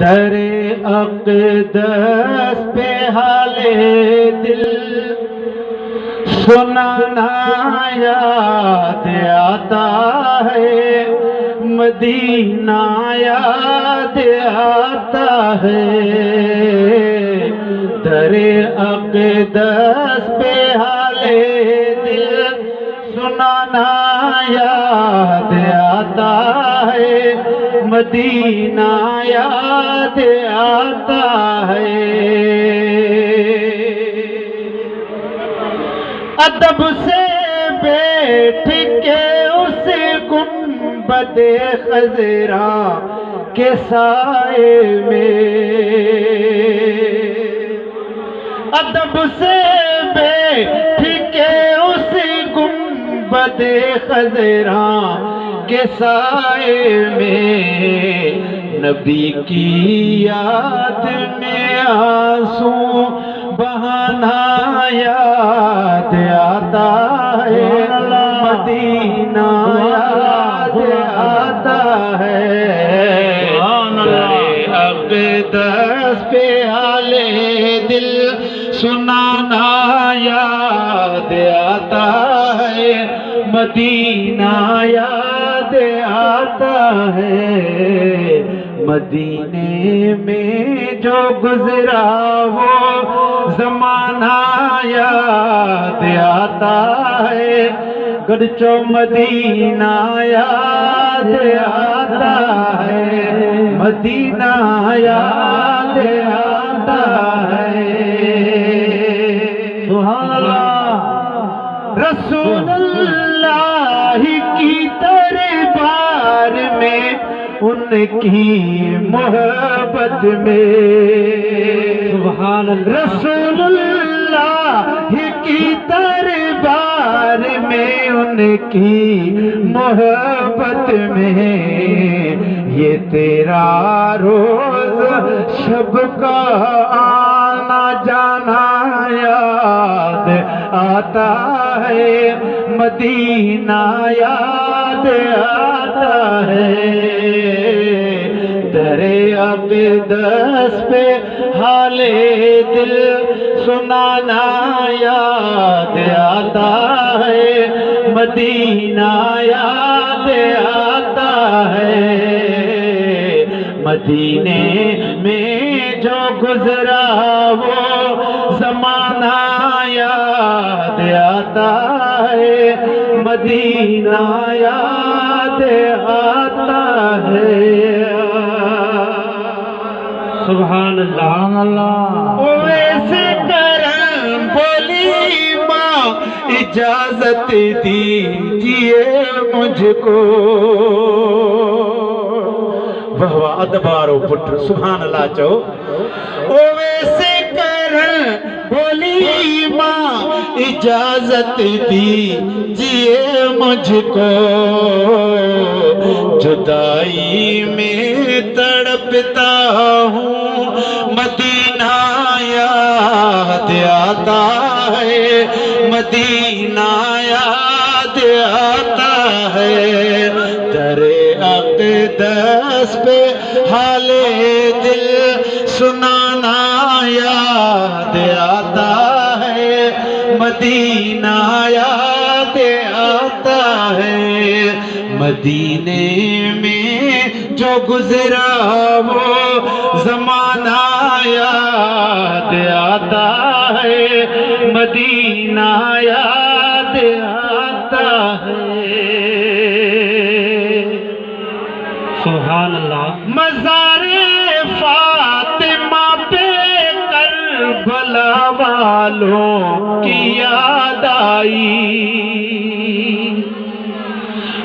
در اقدس پہ حالِ دل سنانا یاد آتا ہے، مدینہ یاد آتا ہے۔ در اقدس پہ حالِ دل سنانا یاد آتا ہے، مدینہ یاد آتا ہے۔ ادب سے بیٹھ کے اس گنبد خضرا کے سائے میں، ادب سے بیٹھ کے اس گنبد خضرا کے سائے میں، نبی کی یاد میں آنسو بہانا یاد آتا ہے، مدینہ یاد آتا ہے۔ در اقدس پہ حالِ دل سنانا یاد آتا ہے، مدینہ یاد آتا ہے۔ مدینے میں جو گزرا وہ زمانہ یاد آتا ہے، گرچہ مدینہ یاد آتا ہے، مدینہ یاد آتا ہے۔ سبحان اللہ۔ رسول اللہ کی دربار میں ان کی محبت میں، سبحان اللہ، رسول اللہ کی دربار میں ان کی محبت میں، یہ تیرا روز شب کا آنا جانا یاد آتا ہے، مدینہ یاد آتا ہے۔ در اقدس پہ حالِ دل سنانا یاد آتا ہے، مدینہ یاد آتا ہے۔ مدینے میں جو گزرا وہ زمانہ یاد آتا ہے، مدینہ یاد آتا ہے۔ سبحان اللہ۔ ویسے کرم بولی ماں اجازت دیجیے مجھ کو، واہ ادبارو پٹر سبحان اللہ چاہو۔ ویسے کرم بولی ماں اجازت دیجیے مجھ کو، جدائی میں تڑپتا ہوں، مدینہ یاد آتا ہے، مدینہ یاد آتا ہے۔ در اقدس پہ حالِ دل سنانا یاد آتا ہے، مدینہ یاد آتا ہے۔ مدینے میں جو گزرا وہ زمانہ یاد آتا ہے، مدینہ یاد آتا ہے۔ سبحان اللہ۔ مزار فاطمہ پہ کربلا والوں کی یاد آئی،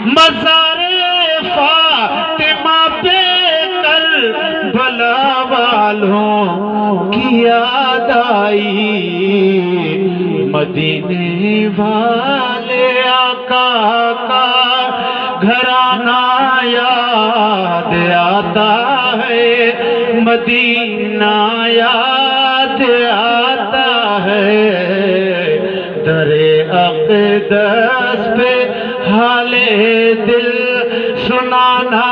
مزار فاطمہ پہ کربلا والوں کی یاد آئی، مدینے والے آقا کا گھرانہ یاد آتا ہے، مدینہ یاد آتا ہے۔ در اقدس پہ حالِ دل سنانا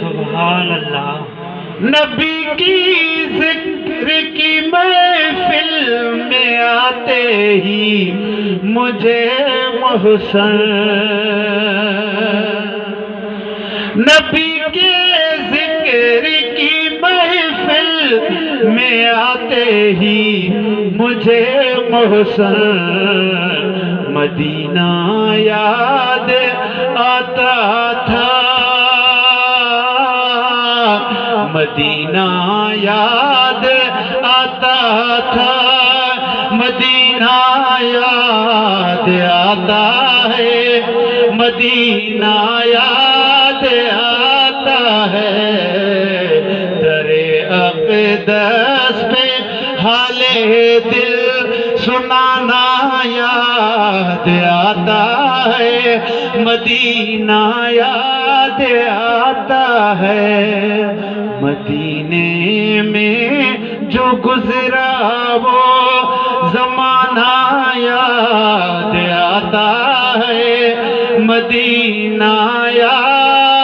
سبحان اللہ۔ نبی کی ذکر کی محفل میں آتے ہی مجھے محسن، نبی کے ذکر کی محفل میں آتے ہی مجھے محسن، مدینہ یاد آتا تھا، مدینہ یاد آتا تھا، مدینہ یاد آتا ہے، مدینہ یاد آتا ہے، درے اقدس پہ حال دل سنانا یاد آتا ہے، مدینہ یاد آتا ہے، مدینے میں جو گزرا وہ زمانہ یاد آتا ہے، مدینہ یاد